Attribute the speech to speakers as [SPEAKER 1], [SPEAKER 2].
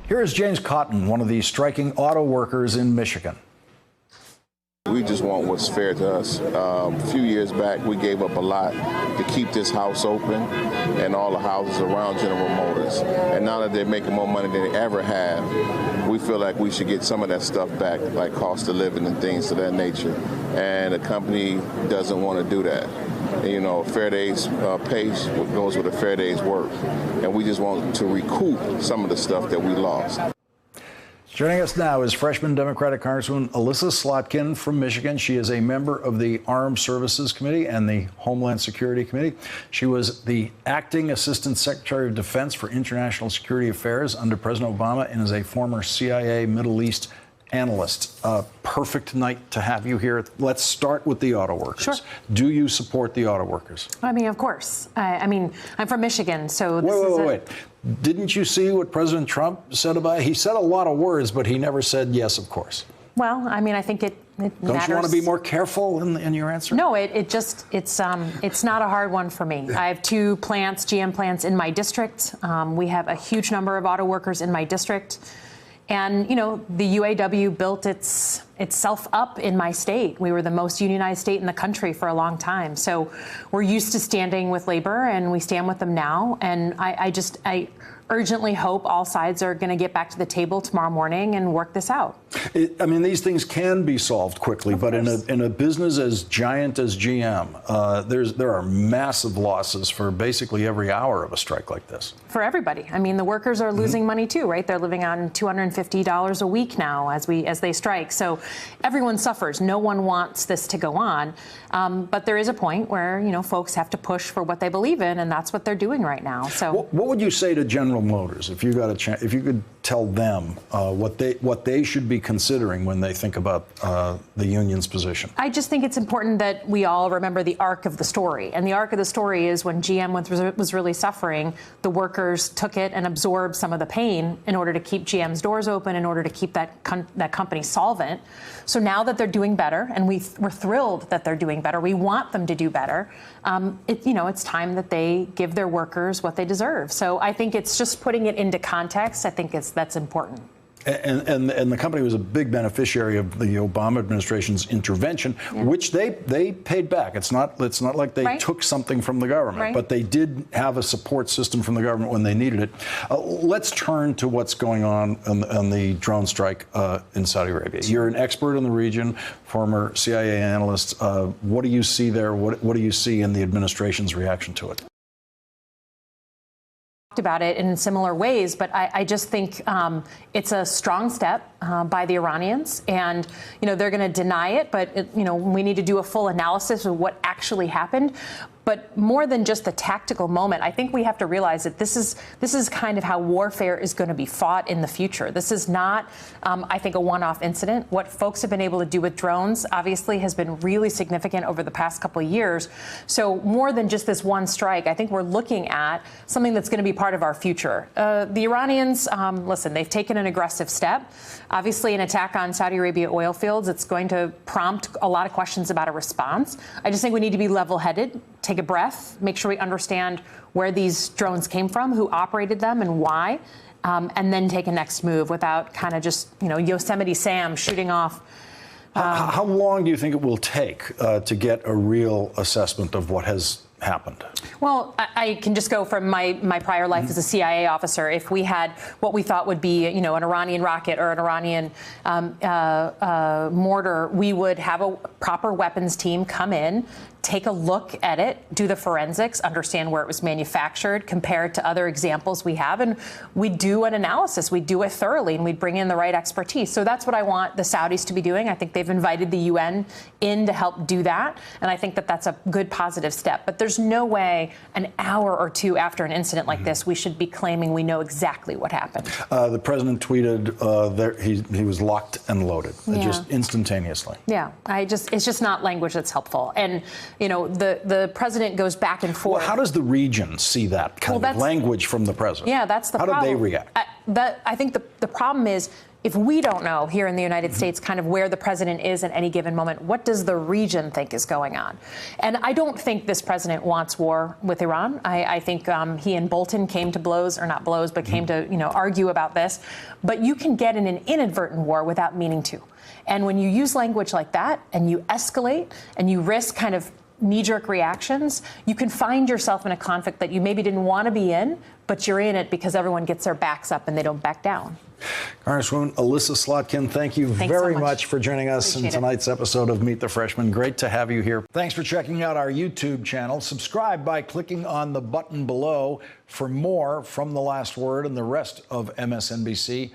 [SPEAKER 1] Here is James Cotton, one of the striking auto workers in Michigan.
[SPEAKER 2] We just want what's fair to us. A few years back, we gave up a lot to keep this house open and all the houses around General Motors. And now that they're making more money than they ever have, we feel like we should get some of that stuff back, like cost of living and things of that nature. And the company doesn't want to do that. And, you know, a fair day's pay goes with a fair day's work. And we just want to recoup some of the stuff that we lost.
[SPEAKER 1] Joining us now is freshman Democratic Congresswoman Elissa Slotkin from Michigan. She is a member of the Armed Services Committee and the Homeland Security Committee. She was the acting Assistant Secretary of Defense for International Security Affairs under President Obama and is a former CIA Middle East analyst. Perfect night to have you here. Let's start with the auto workers.
[SPEAKER 3] Sure.
[SPEAKER 1] Do you support the auto workers?
[SPEAKER 3] I mean, of course. I mean, I'm from Michigan, so this
[SPEAKER 1] wait. Didn't you see what President Trump said about it? He said a lot of words, but he never said yes, of course.
[SPEAKER 3] Well, I mean, I think it matters.
[SPEAKER 1] Don't you want to be more careful in your answer?
[SPEAKER 3] No, it's not a hard one for me. I have 2 plants, GM plants in my district. We have a huge number of auto workers in my district. And, you know, the UAW built itself up in my state. We were the most unionized state in the country for a long time. So we're used to standing with labor, and we stand with them now. And I urgently hope all sides are going to get back to the table tomorrow morning and work this out.
[SPEAKER 1] I mean, these things can be solved quickly, but in a business as giant as GM, there are massive losses for basically every hour of a strike like this.
[SPEAKER 3] For everybody. I mean, the workers are losing money too, right? They're living on $250 a week now as they strike. So everyone suffers. No one wants this to go on. But there is a point where, you know, folks have to push for what they believe in, and that's what they're doing right now. So
[SPEAKER 1] what would you say to General Motors if you got a chance, if you could tell them what they should be considering when they think about the union's position?
[SPEAKER 3] I just think it's important that we all remember the arc of the story. And the arc of the story is when GM was really suffering, the workers took it and absorbed some of the pain in order to keep GM's doors open, in order to keep that company solvent. So now that they're doing better, and we're thrilled that they're doing better, we want them to do better, it's time that they give their workers what they deserve. So I think it's just putting it into context. I think that's important.
[SPEAKER 1] And the company was a big beneficiary of the Obama administration's intervention, which they paid back. It's not like they took something from the government, but they did have a support system from the government when they needed it. Let's turn to what's going on the drone strike in Saudi Arabia. You're an expert in the region, former CIA analyst. What do you see there? What do you see in the administration's reaction to it?
[SPEAKER 3] About it in similar ways, but I just think it's a strong step by the Iranians, and they're going to deny it, but we need to do a full analysis of what actually happened. But more than just the tactical moment, I think we have to realize that this is kind of how warfare is going to be fought in the future. This is not, I think, a one-off incident. What folks have been able to do with drones, obviously, has been really significant over the past couple of years. So more than just this one strike, I think we're looking at something that's going to be part of our future. The Iranians, listen, they've taken an aggressive step. Obviously, an attack on Saudi Arabia oil fields, it's going to prompt a lot of questions about a response. I just think we need to be level-headed, take a breath, make sure we understand where these drones came from, who operated them, and why, and then take a next move without kind of just, Yosemite Sam shooting off.
[SPEAKER 1] How long do you think it will take to get a real assessment of what has happened?
[SPEAKER 3] Well, I can just go from my prior life as a CIA officer. If we had what we thought would be, an Iranian rocket or an Iranian mortar, we would have a proper weapons team come in, take a look at it, do the forensics, understand where it was manufactured, compare it to other examples we have, and we do an analysis. We do it thoroughly, and we bring in the right expertise. So that's what I want the Saudis to be doing. I think they've invited the UN in to help do that, and I think that that's a good positive step. But there's no way an hour or two after an incident like this we should be claiming we know exactly what happened.
[SPEAKER 1] The president tweeted he was locked and loaded, just instantaneously.
[SPEAKER 3] Yeah, it's just not language that's helpful. And the president goes back and forth.
[SPEAKER 1] Well, how does the region see that kind of language from the president?
[SPEAKER 3] Yeah, that's the problem.
[SPEAKER 1] How do they react?
[SPEAKER 3] I think the problem is if we don't know here in the United States kind of where the president is at any given moment, what does the region think is going on? And I don't think this president wants war with Iran. I think he and Bolton came to blows, or not blows, but came to, argue about this. But you can get in an inadvertent war without meaning to. And when you use language like that and you escalate and you risk kind of knee-jerk reactions, you can find yourself in a conflict that you maybe didn't want to be in, but you're in it because everyone gets their backs up and they don't back down.
[SPEAKER 1] Congresswoman Elissa Slotkin, thank you very much for joining us in tonight's episode of Meet the Freshman. Great to have you here. Thanks for checking out our YouTube channel. Subscribe by clicking on the button below for more from The Last Word and the rest of MSNBC.